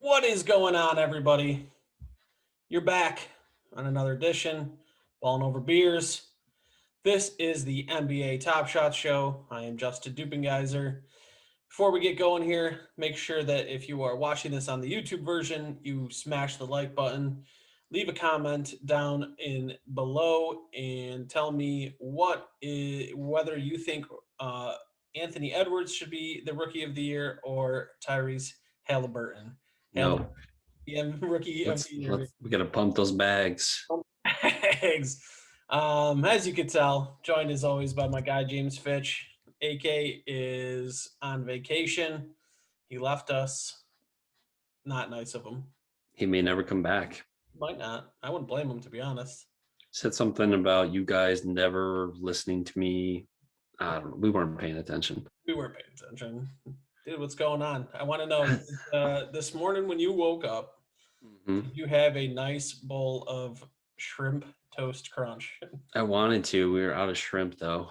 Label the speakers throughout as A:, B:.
A: What is going on, everybody? You're back on another edition, Ballin Over Beers. This is the NBA Top Shot Show. I am Justin Dupengeyser. Before we get going here, make sure that if you are watching this on the YouTube version, you smash the like button, leave a comment down in below, and tell me whether you think Anthony Edwards should be the Rookie of the Year or Tyrese Halliburton.
B: No,
A: Yeah, Rookie of the Year.
B: we gotta pump those bags.
A: Eggs. As you can tell, joined as always by my guy James Fitch. AK is on vacation. He left us. Not nice of him.
B: He may never come back.
A: Might not. I wouldn't blame him, to be honest.
B: Said something about you guys never listening to me. We weren't paying attention.
A: We weren't paying attention. Dude, what's going on? I want to know. This morning when you woke up, did you have a nice bowl of shrimp toast crunch?
B: I wanted to. We were out of shrimp though.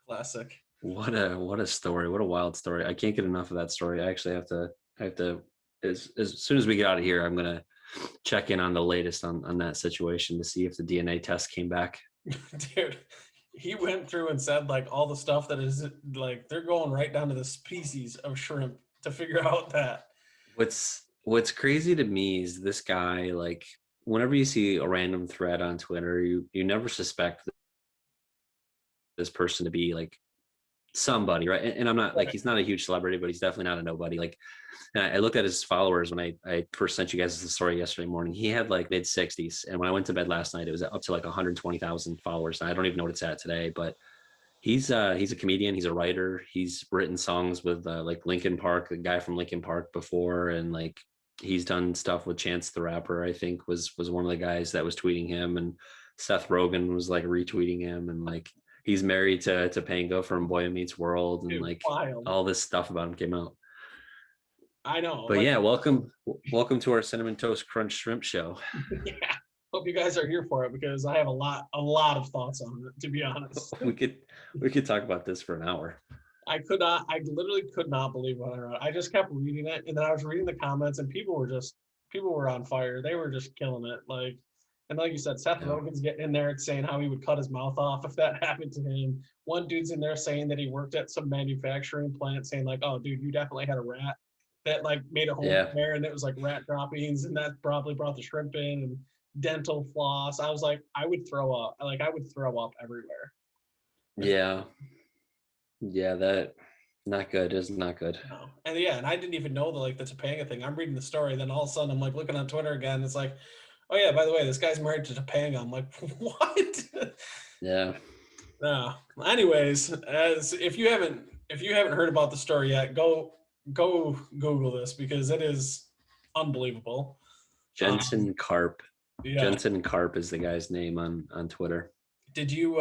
A: Classic.
B: What a story. What a wild story. I can't get enough of that story. I actually have to as soon as we get out of here, I'm gonna check in on the latest on that situation to see if the DNA test came back.
A: Dude, he went through and said like all the stuff that is like they're going right down to the species of shrimp to figure out that.
B: What's crazy to me is this guy, like whenever you see a random thread on Twitter, you never suspect this person to be like somebody, right? And I'm not like, he's not a huge celebrity, but he's definitely not a nobody. Like, and I looked at his followers when I first sent you guys the story yesterday morning. He had like mid 60s, and when I went to bed last night, it was up to like 120,000 followers. And I don't even know what it's at today, but he's a comedian, he's a writer, he's written songs with like Linkin Park, the guy from Linkin Park before, and like he's done stuff with Chance the Rapper, I think was one of the guys that was tweeting him, and Seth Rogen was like retweeting him, and like he's married to Topanga from Boy Meets World, and
A: Dude,
B: like
A: wild.
B: all this stuff about him came out.
A: I know.
B: But like, yeah, welcome to our Cinnamon Toast Crunch Shrimp Show.
A: Yeah. Hope you guys are here for it because I have a lot of thoughts on it, to be honest.
B: we could talk about this for an hour.
A: I literally could not believe what I wrote. I just kept reading it, and then I was reading the comments, and people were on fire. They were just killing it. Like, and like you said, Seth Rogen's getting in there saying how he would cut his mouth off if that happened to him. One dude's in there saying that he worked at some manufacturing plant, saying like, "Oh, dude, you definitely had a rat that like made a hole there, and it was like rat droppings, and that probably brought the shrimp in and dental floss." I was like, I would throw up. Like, I would throw up everywhere.
B: Yeah, that not good. Is not good.
A: No. And I didn't even know the Topanga thing. I'm reading the story, then all of a sudden I'm like looking on Twitter again. It's like, oh yeah, by the way, this guy's married to Topanga. I'm like, what?
B: Yeah.
A: No. Anyways, as if you haven't heard about the story yet, go Google this because it is unbelievable.
B: Jensen Karp.
A: Yeah.
B: Jensen Karp is the guy's name on Twitter.
A: Did you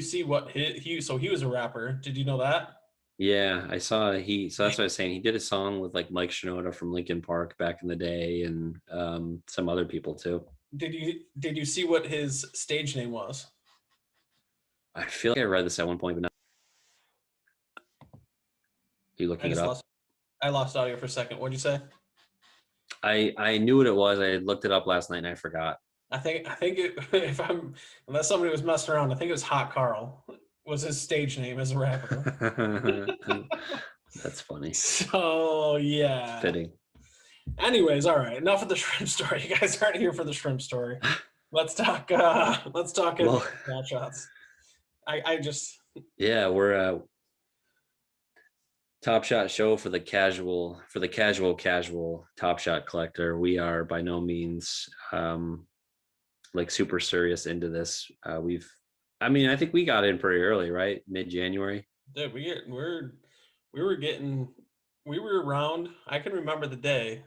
A: see what he was a rapper? Did you know that?
B: Yeah, I saw so that's what I was saying. He did a song with like Mike Shinoda from Linkin Park back in the day, and some other people too.
A: Did you see what his stage name was?
B: I feel like I read this at one point, but not. Are you looking it up?
A: I lost audio for a second. What'd you say?
B: I knew what it was. I looked it up last night and I forgot.
A: I think unless somebody was messing around, I think it was Hot Carl was his stage name as a rapper.
B: That's funny.
A: So yeah.
B: Fitting.
A: Anyways, all right. Enough of the shrimp story. You guys aren't here for the shrimp story. Let's talk shots.
B: We're Top Shot show for the casual Top Shot collector. We are by no means like super serious into this. I think we got in pretty early, right? Mid-January.
A: Dude, we were around. I can remember the day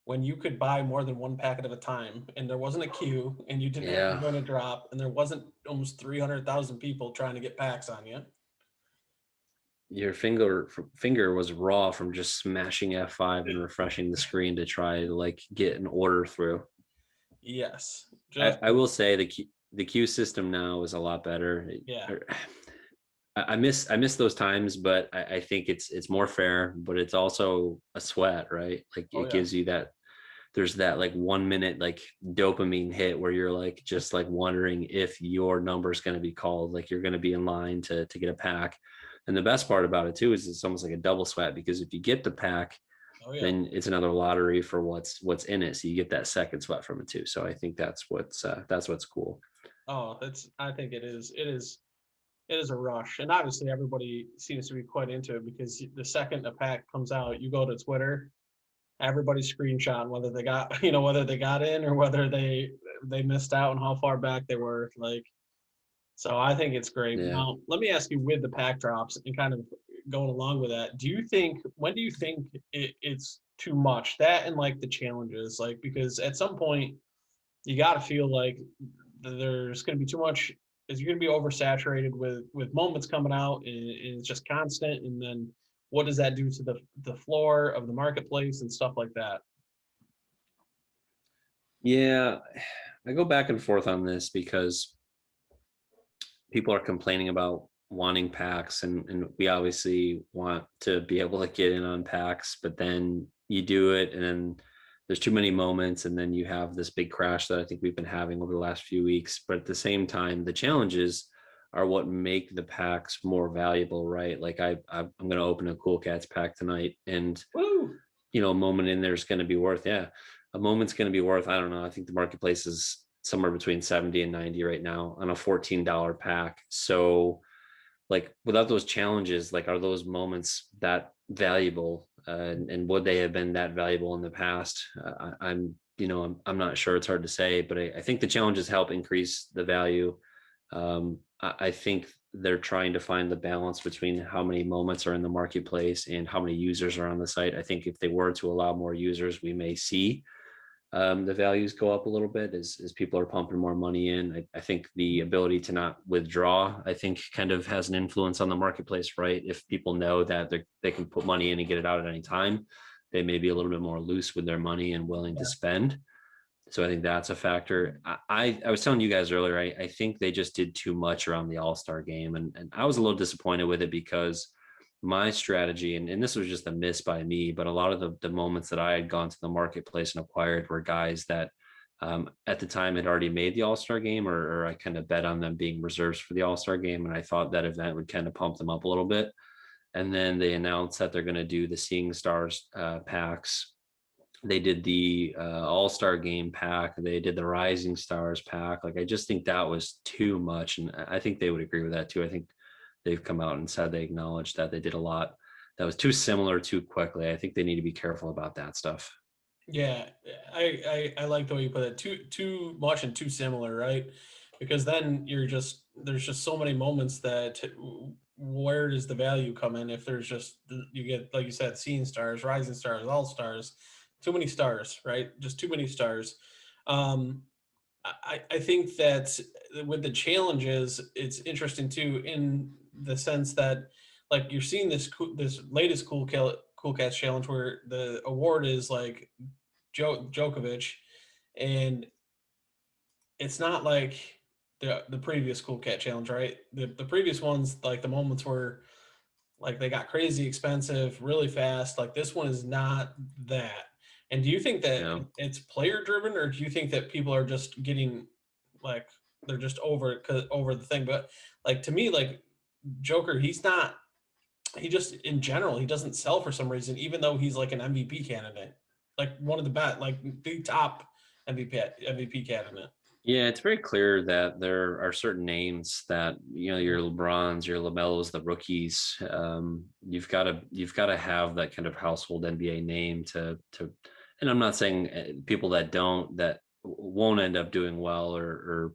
A: when you could buy more than one packet at a time, and there wasn't a queue, and you didn't have to go in a drop, and there wasn't almost 300,000 people trying to get packs on you.
B: Your finger was raw from just smashing F5 and refreshing the screen to try to like get an order through.
A: Yes.
B: I will say the queue system now is a lot better.
A: Yeah.
B: I miss those times, but I think it's more fair, but it's also a sweat, right? Like
A: Oh
B: it
A: yeah.
B: gives you that, there's that like 1 minute like dopamine hit where you're like just like wondering if your number is going to be called, like you're going to be in line to get a pack. And the best part about it too is it's almost like a double sweat, because if you get the pack,
A: Oh yeah.
B: then it's another lottery for what's in it, so you get that second sweat from it too. So I think that's what's cool.
A: Oh, that's. I think it is. It is. It is a rush, and obviously everybody seems to be quite into it because the second a pack comes out, you go to Twitter, everybody's screenshotting whether they got whether they got in or whether they missed out and how far back they were. Like, so I think it's great.
B: Yeah.
A: Now, let me ask you with the pack drops and kind of going along with that, do you think when do you think it's too much? That and like the challenges, like because at some point you got to feel like there's going to be too much. Is you're going to be oversaturated with moments coming out, and it's just constant. And then what does that do to the floor of the marketplace and stuff like that?
B: Yeah, I go back and forth on this because people are complaining about wanting packs, and we obviously want to be able to get in on packs, but then you do it and then there's too many moments, and then you have this big crash that I think we've been having over the last few weeks. But at the same time, the challenges are what make the packs more valuable, right? Like I'm going to open a Cool Cats pack tonight, and
A: Woo!
B: a moment in there is going to be worth, yeah, a moment's going to be worth, I don't know, I think the marketplace is somewhere between 70 and 90 right now on a $14 pack. So like without those challenges, like are those moments that valuable, and would they have been that valuable in the past? I'm not sure, it's hard to say, but I think the challenges help increase the value. I think they're trying to find the balance between how many moments are in the marketplace and how many users are on the site. I think if they were to allow more users, we may see the values go up a little bit as people are pumping more money in. I think the ability to not withdraw, I think, kind of has an influence on the marketplace, right? If people know that they can put money in and get it out at any time, they may be a little bit more loose with their money and willing to spend. So I think that's a factor. I was telling you guys earlier, I think they just did too much around the All-Star game. And I was a little disappointed with it because my strategy, and this was just a miss by me, but a lot of the moments that I had gone to the marketplace and acquired were guys that at the time had already made the All-Star game, or I kind of bet on them being reserves for the All-Star game. And I thought that event would kind of pump them up a little bit. And then they announced that they're going to do the Seeing Stars packs. They did the All-Star game pack. They did the Rising Stars pack. Like, I just think that was too much. And I think they would agree with that too. I think they've come out and said they acknowledged that they did a lot that was too similar too quickly. I think they need to be careful about that stuff.
A: Yeah, I like the way you put it. Too much and too similar, right? Because then there's just so many moments that where does the value come in if there's just you get like you said, seeing stars, rising stars, all stars, too many stars, right? Just too many stars. Um, I think that with the challenges, it's interesting too in the sense that like you're seeing this latest cool cats challenge where the award is like Djokovic, and it's not like the previous Cool Cat Challenge, right? The previous ones, like the moments were like they got crazy expensive really fast. Like this one is not that. And do you think that
B: Yeah.
A: it's player driven, or do you think that people are just getting like they're just over the thing? But like to me, like Joker, he's not. He just in general he doesn't sell for some reason, even though he's like an MVP candidate, like one of the best, like the top MVP candidate.
B: Yeah, it's very clear that there are certain names that, your LeBrons, your LaMelos, the rookies. You've got to have that kind of household NBA name to. And I'm not saying people that don't, that won't end up doing well, or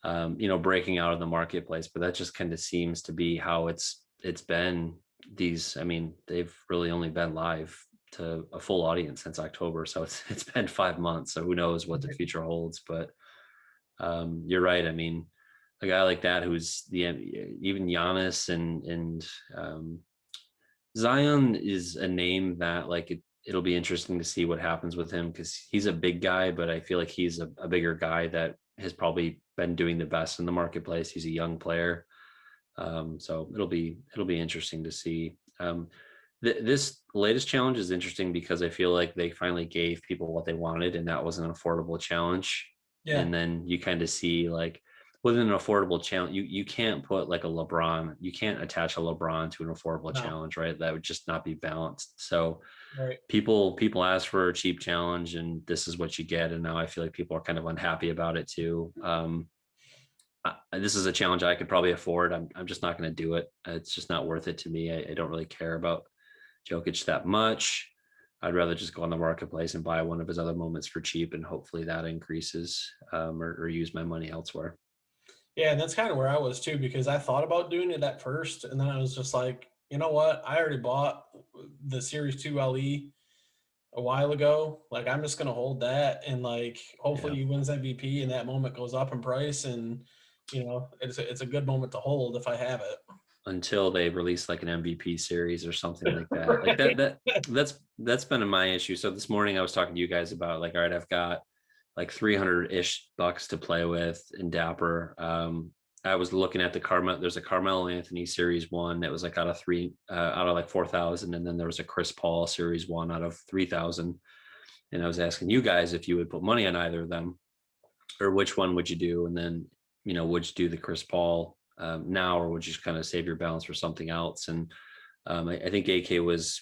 B: breaking out of the marketplace, but that just kind of seems to be how it's been. I mean, they've really only been live to a full audience since October, so it's been 5 months. So who knows what the future holds? But you're right. I mean, a guy like that who's even Giannis and Zion is a name that, like, it'll be interesting to see what happens with him, because he's a big guy, but I feel like he's a bigger guy that has probably been doing the best in the marketplace. He's a young player. So it'll be interesting to see. This latest challenge is interesting because I feel like they finally gave people what they wanted, and that was an affordable challenge.
A: Yeah.
B: And then you kind of see like within an affordable challenge, you can't put like a LeBron, you can't attach a LeBron to an affordable
A: No.
B: challenge, right? That would just not be balanced. So
A: Right.
B: people ask for a cheap challenge, and this is what you get. And now I feel like people are kind of unhappy about it too. This is a challenge I could probably afford. I'm just not going to do it. It's just not worth it to me. I don't really care about Jokic that much. I'd rather just go on the marketplace and buy one of his other moments for cheap, and hopefully that increases, or use my money elsewhere.
A: Yeah, and that's kind of where I was too, because I thought about doing it at first, and then I was just like, you know what? I already bought the Series 2 LE a while ago. Like, I'm just gonna hold that, and like, hopefully
B: Yeah.
A: he wins MVP, and that moment goes up in price, and it's a good moment to hold if I have it.
B: Until they release like an MVP series or something like that. Like
A: Right.
B: that's been my issue. So this morning I was talking to you guys about like, all right, I've got like 300-ish bucks to play with in Dapper. I was looking at there's a Carmelo Anthony series one that was like out of like 4,000. And then there was a Chris Paul series one out of 3,000. And I was asking you guys if you would put money on either of them, or which one would you do? And then, would you do the Chris Paul now, or would you just kind of save your balance for something else? And I think AK was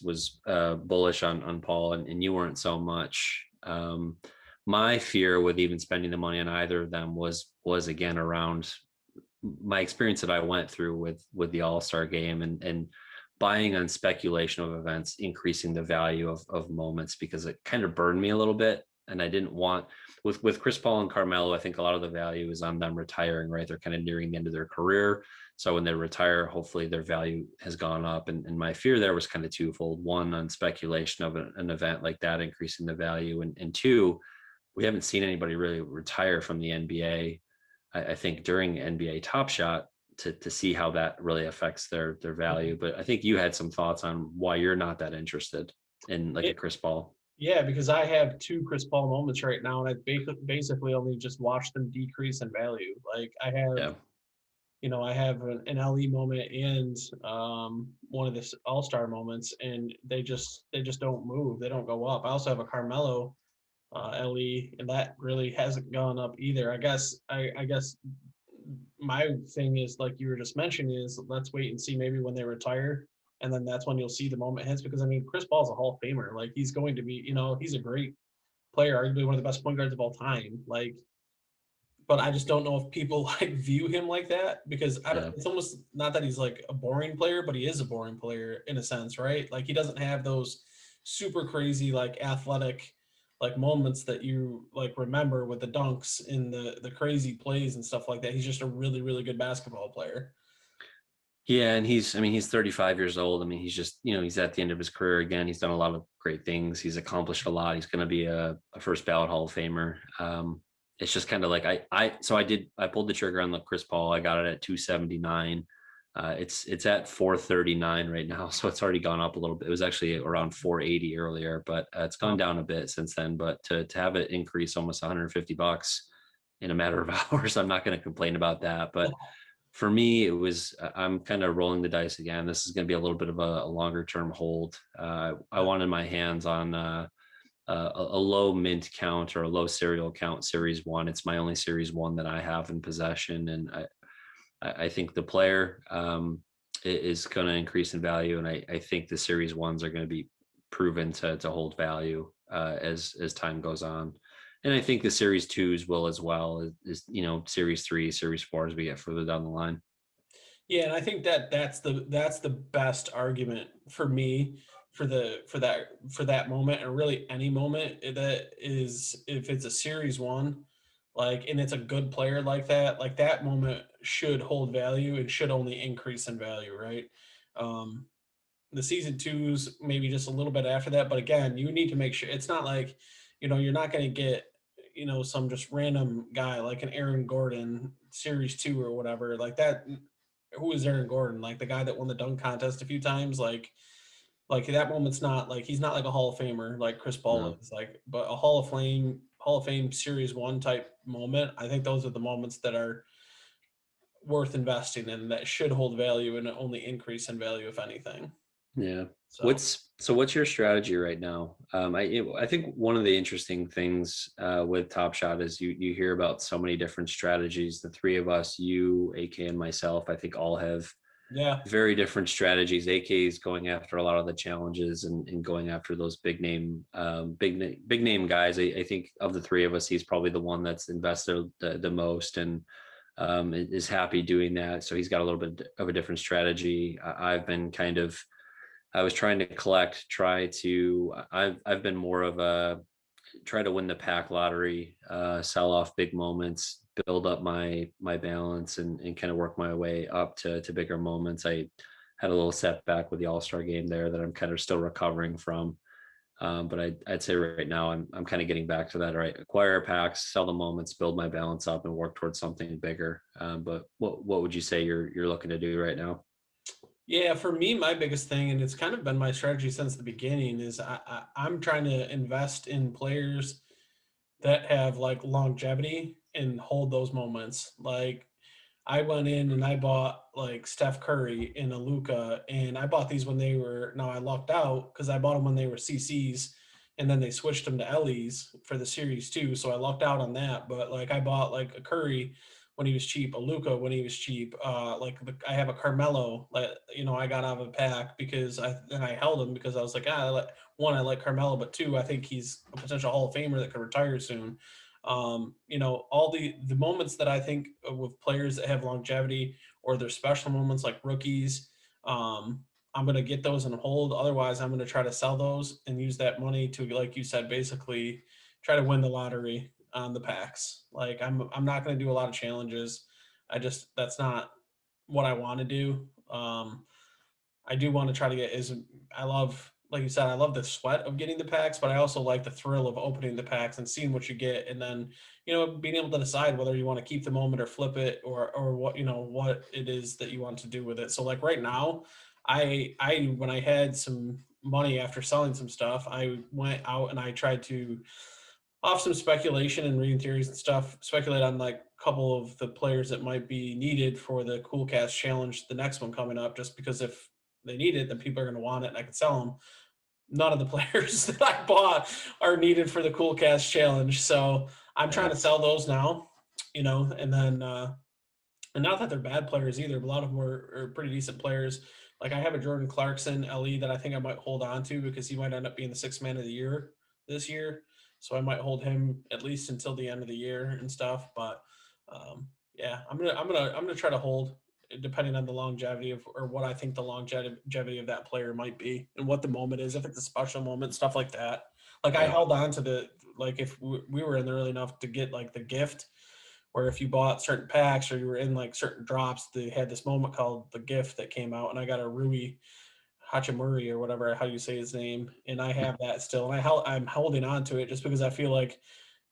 B: bullish on Paul, and you weren't so much. My fear with even spending the money on either of them was again around my experience that I went through with the All-Star game, and buying on speculation of events, increasing the value of moments, because it kind of burned me a little bit. And I didn't want with Chris Paul and Carmelo, I think a lot of the value is on them retiring, right? They're kind of nearing the end of their career. So when they retire, hopefully their value has gone up. And my fear there was kind of twofold. One, on speculation of an event like that, increasing the value. And two, we haven't seen anybody really retire from the NBA. I think during NBA Top Shot, to see how that really affects their value. But I think you had some thoughts on why you're not that interested in like a
A: It,
B: Chris Paul.
A: yeah, because I have two Chris Paul moments right now, and I basically only just watched them decrease in value. Like,
B: Yeah.
A: I have an LE moment and one of the All Star moments, and they just don't move. They don't go up. I also have a Carmelo LE, and that really hasn't gone up either. I guess my thing is, like you were just mentioning, is let's wait and see maybe when they retire, and then that's when you'll see the moment hits. Because I mean, Chris Paul's a Hall of Famer. Like, he's going to be, he's a great player, arguably one of the best point guards of all time. Like, but I just don't know if people like view him like that, because
B: Yeah.
A: it's almost not that he's like a boring player, but he is a boring player in a sense, right? Like, he doesn't have those super crazy like athletic like moments that you like remember with the dunks and the crazy plays and stuff like that. He's just a really really good basketball player.
B: Yeah, and he's 35 years old. I mean, he's just, he's at the end of his career again. He's done a lot of great things. He's accomplished a lot. He's going to be a first ballot Hall of Famer. It's just kind of like I pulled the trigger on the Chris Paul. I got it at 279. It's at 439 right now, so it's already gone up a little bit. It was actually around 480 earlier, but it's gone down a bit since then. But to have it increase almost 150 bucks in a matter of hours, I'm not going to complain about that. But for me, it was I'm kind of rolling the dice again. This is going to be a little bit of a longer term hold. I wanted my hands on a low mint count or a low serial count series one. It's my only series one that I have in possession, and I think the player is going to increase in value, and I think the series ones are going to be proven to hold value as time goes on. And I think the series twos will as well as series three, series four as we get further down the line.
A: Yeah, and I think that's the best argument for me for that moment, and really any moment that is, if it's a series one, like, and it's a good player like that moment should hold value and should only increase in value, right? Um, the season twos maybe just a little bit after that, but again, you need to make sure it's not like, you're not going to get, some just random guy like an Aaron Gordon series two or whatever like that. Who is Aaron Gordon? Like, the guy that won the dunk contest a few times. Like that moment's not like, he's not like a Hall of Famer like Chris Paul
B: No.
A: is, like, but a Hall of Fame series one type moment. I think those are the moments that are worth investing in, that should hold value and only increase in value if anything.
B: Yeah.
A: So
B: What's your strategy right now? I think one of the interesting things with Top Shot is you hear about so many different strategies. The three of us, you, AK, and myself, I think all have
A: yeah,
B: very different strategies. AK is going after a lot of the challenges and going after those big name guys. I think of the three of us, he's probably the one that's invested the most and is happy doing that. So he's got a little bit of a different strategy. I've been kind of I was trying to collect, I've been more of a try to win the pack lottery, sell off big moments, build up my balance and kind of work my way up to bigger moments. I had a little setback with the All-Star game there that I'm kind of still recovering from. But I'd say right now I'm kind of getting back to that, right? Acquire packs, sell the moments, build my balance up and work towards something bigger. But what would you say you're looking to do right now?
A: yeah. For me, my biggest thing, and it's kind of been my strategy since the beginning, is I'm trying to invest in players that have like longevity and hold those moments. Like I went in and I bought like Steph Curry and a Luka, and I bought these when they were. Now I lucked out because I bought them when they were CCs, and then they switched them to LEs for the series too. So I lucked out on that. But like I bought like a Curry when he was cheap, a Luka when he was cheap. I have a Carmelo, like I got out of a pack because I held him because I was like, one, I like Carmelo, but two, I think he's a potential Hall of Famer that could retire soon. All the moments that I think with players that have longevity or their special moments like rookies, I'm going to get those and hold. Otherwise, I'm going to try to sell those and use that money to, like you said, basically try to win the lottery on the packs. Like I'm not going to do a lot of challenges. That's not what I want to do. I do want to try to get is I love, like you said, I love the sweat of getting the packs, but I also like the thrill of opening the packs and seeing what you get, and then being able to decide whether you want to keep the moment or flip it, or what what it is that you want to do with it. So like right now, I when I had some money after selling some stuff, I went out and I tried to off some speculation and reading theories and stuff, speculate on like a couple of the players that might be needed for the Cool Cast Challenge, the next one coming up, just because if they need it, then people are going to want it and I can sell them. None of the players that I bought are needed for the Cool Cast Challenge. So I'm trying
B: Yeah.
A: to sell those now, and then, and not that they're bad players either, but a lot of them are pretty decent players. Like I have a Jordan Clarkson LE that I think I might hold on to because he might end up being the sixth man of the year this year. So I might hold him at least until the end of the year and stuff. But yeah, I'm gonna try to hold depending on the longevity of or what I think the longevity of that player might be and what the moment is, if it's a special moment, stuff like that. Like I
B: Yeah.
A: held on to the like if we were in there early enough to get like the gift where if you bought certain packs or you were in like certain drops, they had this moment called the gift that came out, and I got a Rui Hachimuri or whatever how you say his name, and I have that still, and I'm holding on to it just because I feel like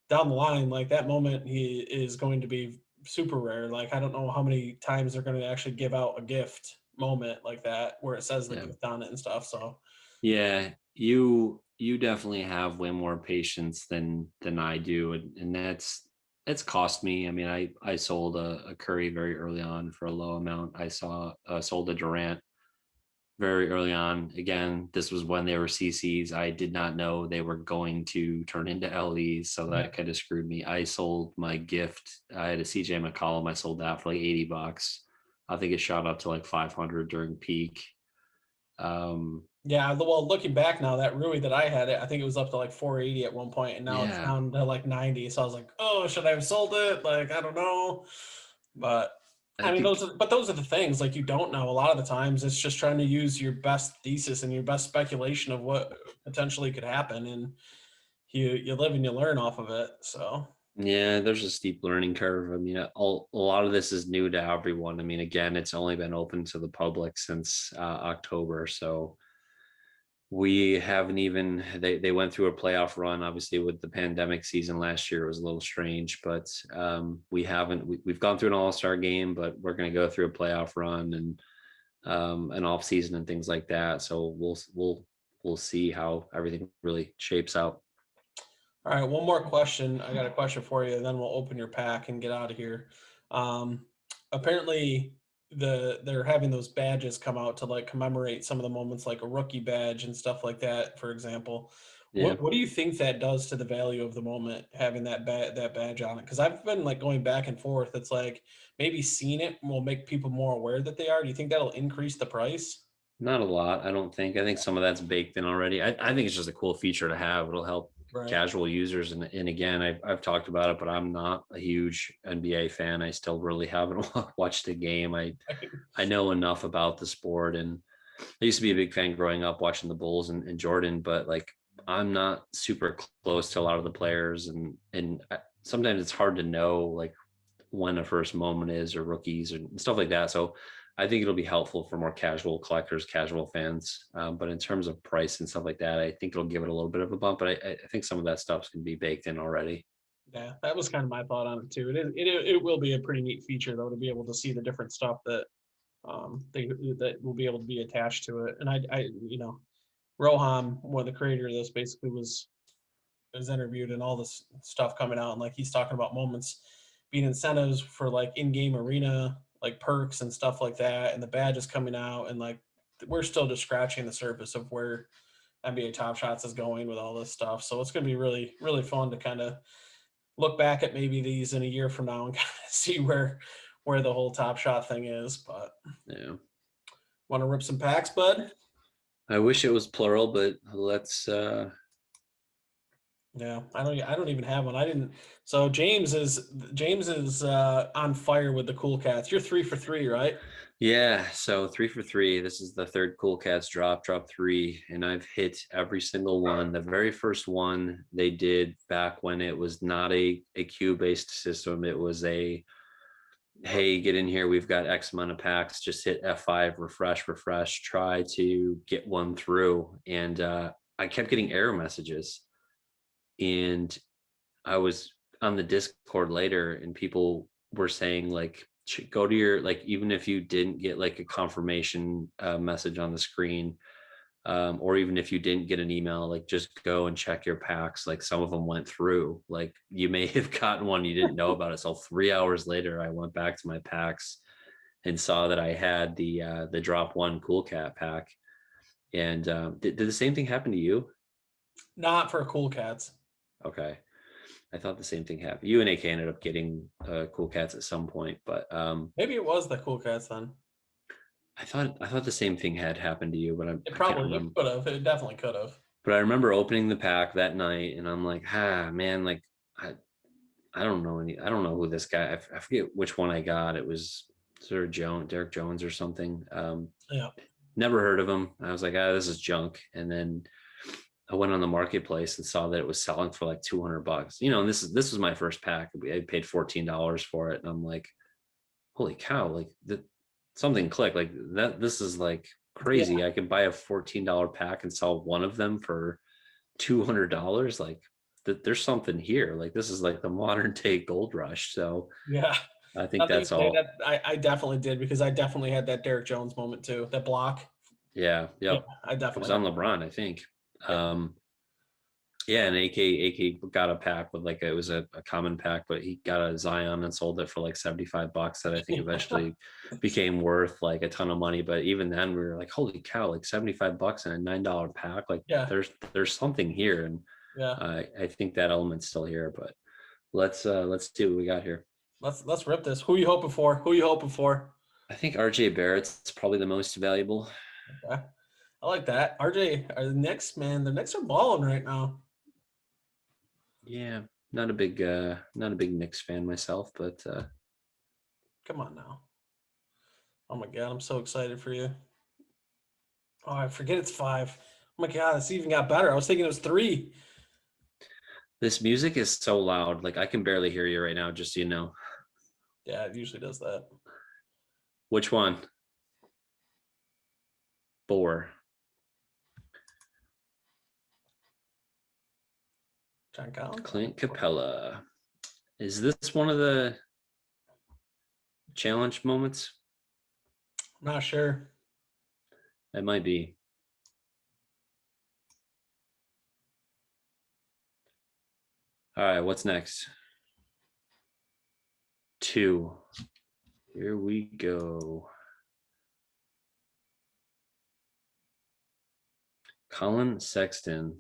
A: down the line, like that moment he is going to be super rare. Like I don't know how many times they're going to actually give out a gift moment like that where it says the
B: Yeah.
A: gift on it and stuff. So
B: Yeah, you definitely have way more patience than I do, and that's cost me. I mean, I sold a Curry very early on for a low amount. I sold a Durant very early on. Again, this was when they were CCs. I did not know they were going to turn into LEs, so
A: yeah,
B: that kind of screwed me. I sold my gift. I had a CJ McCollum. I sold that for like $80. I think it shot up to like 500 during peak. Um,
A: yeah. Well, looking back now, that Rui that I had, I think it was up to like 480 at one point, and now it's
B: yeah,
A: down to like 90. So I was like, oh, should I have sold it? Like I don't know. But
B: I
A: I mean,
B: think
A: those are the things like you don't know. A lot of the times, it's just trying to use your best thesis and your best speculation of what potentially could happen, and you live and you learn off of it. So
B: yeah, there's a steep learning curve. I mean, a lot of this is new to everyone. I mean, again, it's only been open to the public since October, so we haven't even they went through a playoff run. Obviously, with the pandemic season last year, it was a little strange, but we haven't we've gone through an all-star game, but we're going to go through a playoff run and an off season and things like that. So we'll see how everything really shapes out.
A: all right, one more question. I got a question for you, and then we'll open your pack and get out of here. Um, apparently they're having those badges come out to like commemorate some of the moments, like a rookie badge and stuff like that, for example.
B: Yeah.
A: What do you think that does to the value of the moment, having that badge on it? Because I've been like going back and forth. It's like maybe seeing it will make people more aware that they are. Do you think that'll increase the price?
B: Not a lot, I don't think. I think some of that's baked in already. I think it's just a cool feature to have. It'll help
A: Right.
B: casual users. And again, I've talked about it, but I'm not a huge NBA fan. I still really haven't watched a game. I know enough about the sport, and I used to be a big fan growing up watching the Bulls and Jordan, but like I'm not super close to a lot of the players, and sometimes it's hard to know like when a first moment is or rookies and stuff like that. So I think it'll be helpful for more casual collectors, casual fans. But in terms of price and stuff like that, I think it'll give it a little bit of a bump. But I think some of that stuff's going to be baked in already.
A: Yeah, that was kind of my thought on it too. It will be a pretty neat feature though to be able to see the different stuff that they that will be able to be attached to it. And I Rohan, one of the creator of this, basically was interviewed and all this stuff coming out, and like he's talking about moments being incentives for like in-game arena like perks and stuff like that, and the badges coming out, and like we're still just scratching the surface of where NBA Top Shots is going with all this stuff. So it's going to be really fun to kind of look back at maybe these in a year from now and kind of see where the whole Top Shot thing is. But
B: Yeah.
A: want to rip some packs, bud?
B: I wish it was plural, but let's
A: Yeah, I don't even have one. I didn't. So James is on fire with the Cool Cats. You're 3 for 3, right?
B: yeah, so 3 for 3. This is the third Cool Cats drop 3, and I've hit every single one. The very first one they did back when it was not a queue based system. It was a hey, get in here. We've got X amount of packs. Just hit F5, refresh, try to get one through. And I kept getting error messages. And I was on the Discord later, and people were saying, like, go to your, like, even if you didn't get like a confirmation message on the screen, or even if you didn't get an email, like just go and check your packs. Like some of them went through. Like you may have gotten one you didn't know about it. So 3 hours later, I went back to my packs and saw that I had the drop one Cool Cat pack. And did the same thing happen to you?
A: Not for Cool Cats.
B: Okay, I thought the same thing happened. You and AK ended up getting Cool Cats at some point, but
A: Maybe it was the Cool Cats then.
B: I thought the same thing had happened to you, but
A: It
B: I can't
A: probably it
B: remember.
A: could have. It definitely could have.
B: But I remember opening the pack that night, and I'm like, man, like I, I don't know I don't know who this guy. I forget which one I got. It was sort of Derek Jones or something.
A: Yeah.
B: Never heard of him. I was like, this is junk. And then I went on the marketplace and saw that it was selling for like $200. And this was my first pack. I paid $14 for it, and I'm like, holy cow! Like that, something clicked. Like that. This is like
A: Yeah.
B: crazy. I could buy a $14 pack and sell one of them for $200. Like there's something here. Like this is like the modern day gold rush. So
A: Yeah.
B: I think
A: Now that you
B: that's
A: say
B: all.
A: that, I definitely did because I definitely had that Derek Jones moment too. That block.
B: Yeah,
A: Yeah,
B: yep.
A: I
B: It was
A: definitely had
B: on
A: that one.
B: LeBron, I think.
A: Yeah.
B: Yeah, and AK got a pack with like it was a common pack, but he got a Zion and sold it for like $75 that I think eventually became worth like a ton of money. But even then we were like, holy cow, like $75 and a $9 pack. Like
A: Yeah.
B: there's something here. And
A: Yeah.
B: I think that element's still here, but let's see what we got here.
A: Let's rip this. Who you hoping for? Who you hoping for?
B: I think RJ Barrett's probably the most valuable.
A: Okay. I like that. RJ, the Knicks, man, the Knicks are balling right now.
B: Yeah, not a big Knicks fan myself, but
A: Come on now. Oh my god, I'm so excited for you. Oh, I forget it's 5. Oh my god, this even got better. I was thinking it was 3.
B: this music is so loud. Like I can barely hear you right now, just so you know.
A: Yeah, it usually does that.
B: Which one? 4.
A: John Collins.
B: Clint Capella. Is this one of the challenge moments?
A: I'm not sure.
B: It might be. All right, what's next? 2. Here we go. Colin Sexton.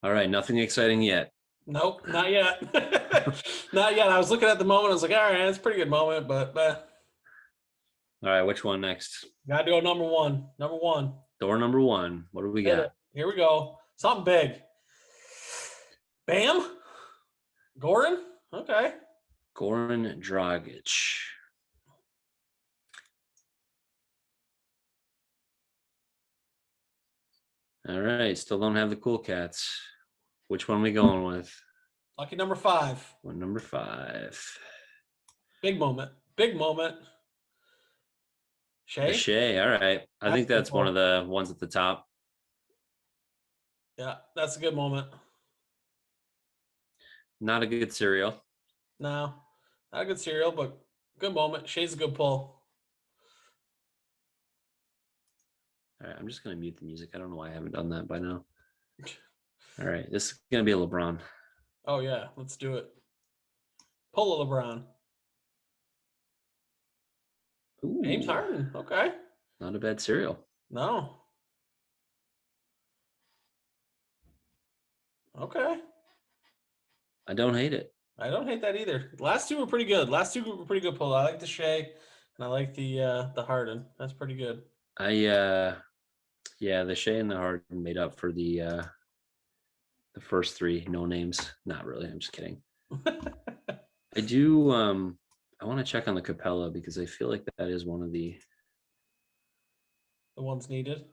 B: All right, nothing exciting yet.
A: Nope, not yet. Not yet. I was looking at the moment. I was like, all right, it's a pretty good moment, but
B: All right, which one next?
A: gotta go number one. Number one.
B: Door number one. What do we
A: Hit
B: got?
A: it. Here we go. Something big. Bam. Goran. Okay.
B: Goran Dragic. All right, still don't have the cool cats. Which one are we going with?
A: Lucky number 5.
B: One number 5.
A: Big moment. Big moment.
B: The
A: Shea.
B: Shea. All right. I think that's one of the ones at the top.
A: Yeah, that's a good moment.
B: Not a good cereal.
A: No, not a good cereal, but good moment. Shea's a good pull.
B: All right, I'm just going to mute the music. I don't know why I haven't done that by now. All right, this is going to be a LeBron.
A: Oh, yeah, let's do it. Pull a LeBron.
B: Ooh,
A: James Harden. Okay.
B: not a bad cereal.
A: No. Okay.
B: I don't hate it.
A: I don't hate that either. Last two were pretty good. Last two were pretty good pull. I like the Shea and I like the Harden. That's pretty good.
B: Yeah, the Shea and the Harden made up for the first 3 no names. Not really. I'm just kidding. I do I want to check on the Capella because I feel like that is one of the
A: ones needed.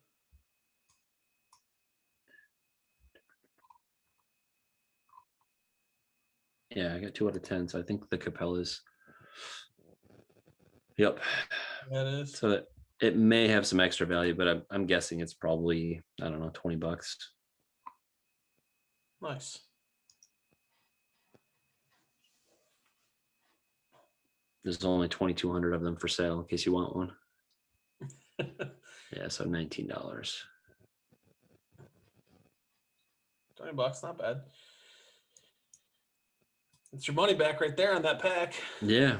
B: Yeah, I got 2 out of 10. So I think the Capella's. Yep.
A: That is.
B: So it may have some extra value, but I'm guessing it's probably, I don't know, $20.
A: Nice.
B: There's only 2,200 of them for sale in case you want one. Yeah, so $19.
A: $20, not bad. It's your money back right there on that pack.
B: Yeah.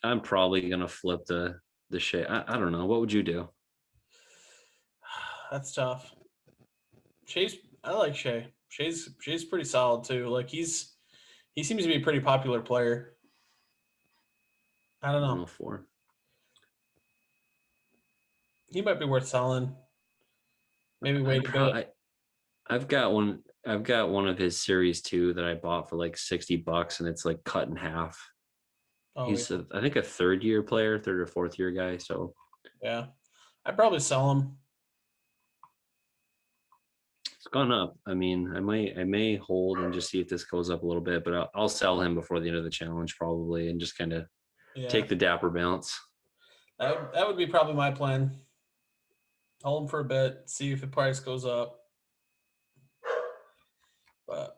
B: I'm probably gonna flip the Shea. I don't know. What would you do?
A: That's tough. I like Shea. Shea's pretty solid too. Like he seems to be a pretty popular player. I don't know.
B: 104.
A: He might be worth selling. Maybe wait a bit.
B: I've got one of his series 2 that I bought for like $60 and it's like cut in half.
A: Oh,
B: He's
A: yeah.
B: I think a 3rd-year player, 3rd or 4th-year guy. So
A: Yeah, I'd probably sell him.
B: it's gone up. I mean, I may hold and just see if this goes up a little bit, but I'll sell him before the end of the challenge probably and just kind of take the dapper bounce.
A: That would be probably my plan. Hold him for a bit, see if the price goes up. But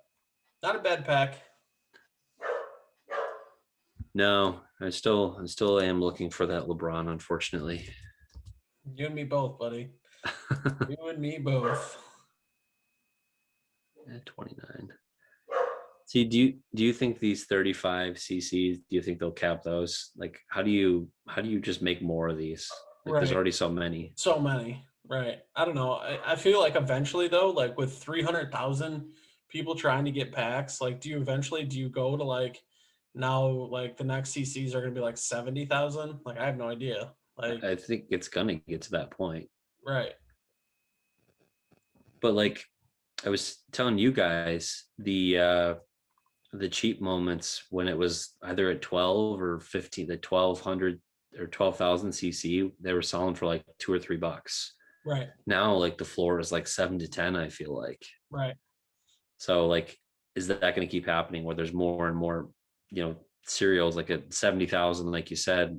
A: not a bad pack.
B: No, I still am looking for that LeBron, unfortunately.
A: You and me both, buddy. You and me both.
B: 29. See, do you think these 35 cc's, do you think they'll cap those? Like, how do you just make more of these? Like,
A: Right.
B: There's already so many.
A: So many. Right. I don't know. I feel like eventually though, like with 300,000 people trying to get packs, like do you go to like now like the next CCs are going to be like 70,000? Like I have no idea. Like
B: I think it's gonna get to that point.
A: right.
B: But like I was telling you guys, the cheap moments when it was either at 12 or 15, the 1200 or 12,000 cc, they were selling for like $2 or $3.
A: Right.
B: Now, like the floor is like 7 to 10, I feel like.
A: Right.
B: So like, is that going to keep happening where there's more and more, cereals like at 70,000, like you said,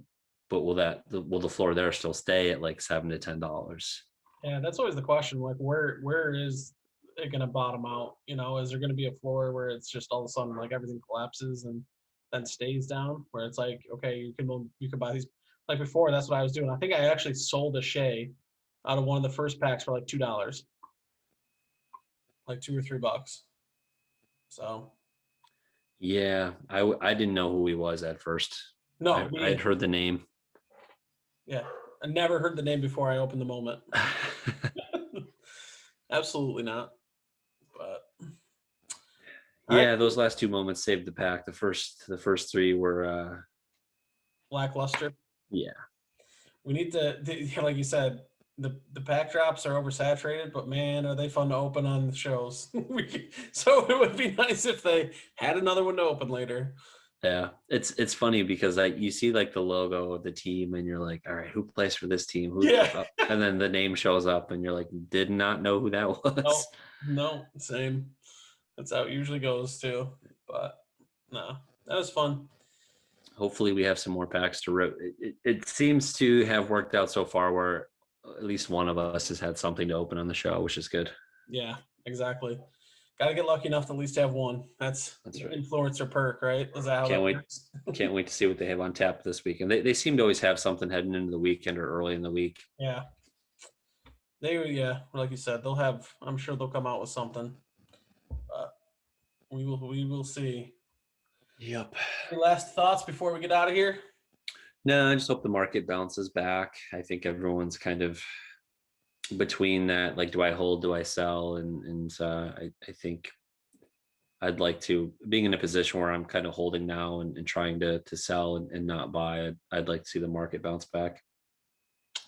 B: but will the floor there still stay at like $7 to $10?
A: Yeah, that's always the question. Like where is it going to bottom out? Is there going to be a floor where it's just all of a sudden like everything collapses and then stays down? Where it's like, okay, you can buy these. Like before, that's what I was doing. I think I actually sold a Shea out of one of the first packs for like $2. like $2 or $3. So
B: Yeah, I didn't know who he was at first.
A: no,
B: I had heard the name.
A: Yeah, I never heard the name before I opened the moment. Absolutely not. But
B: Yeah, those last two moments saved the pack. The first three were
A: lackluster.
B: yeah.
A: We need to, like you said, the pack drops are oversaturated, but man, are they fun to open on the shows. So it would be nice if they had another one to open later.
B: Yeah, it's funny because you see like the logo of the team and you're like, all right, who plays for this team?
A: Yeah.
B: And then the name shows up and you're like, did not know who that was.
A: No, same. That's how it usually goes too. But no, that was fun.
B: Hopefully we have some more packs to rip. It seems to have worked out so far where at least one of us has had something to open on the show, which is good.
A: Yeah, exactly. Got to get lucky enough to at least have one. That's
B: right.
A: Influencer perk, right? Is that how
B: Can't
A: that
B: wait.
A: works?
B: Can't wait to see what they have on tap this week. And they seem to always have something heading into the weekend or early in the week.
A: Yeah. Like you said, I'm sure they'll come out with something. But we will see.
B: Yep.
A: Any last thoughts before we get out of here?
B: No, I just hope the market bounces back. I think everyone's kind of between that, like, do I hold, do I sell? And I think I'd like to, being in a position where I'm kind of holding now and trying to sell and not buy. I'd like to see the market bounce back.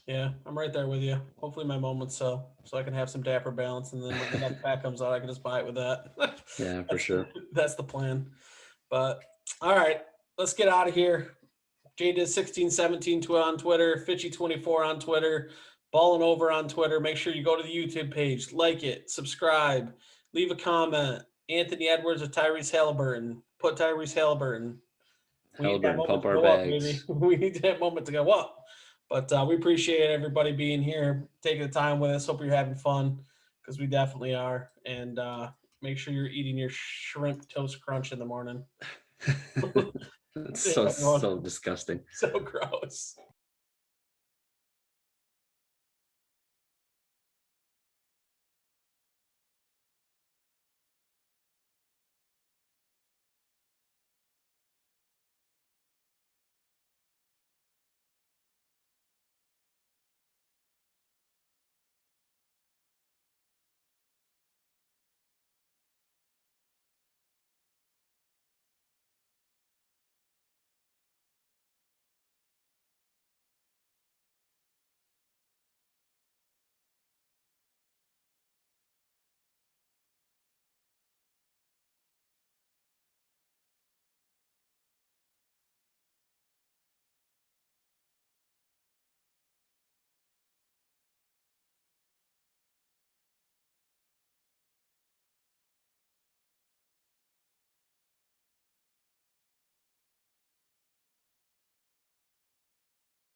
A: Yeah, I'm right there with you. Hopefully my moments sell so I can have some dapper balance, and then when the next pack comes out, I can just buy it with that.
B: Yeah, for sure.
A: That's the plan. But all right, let's get out of here. JDiz1617 on Twitter, Fitchy24 on Twitter, Ballin Over on Twitter. Make sure you go to the YouTube page, like it, subscribe, leave a comment. Anthony Edwards or Tyrese Halliburton. Put Tyrese Halliburton. We need that
B: Halliburton,
A: moment
B: pump
A: to
B: our
A: go up, baby.
B: bags.
A: We need that moment to go up. But we appreciate everybody being here, taking the time with us. Hope you're having fun, because we definitely are. And make sure you're eating your shrimp toast crunch in the morning.
B: It's so disgusting.
A: So gross.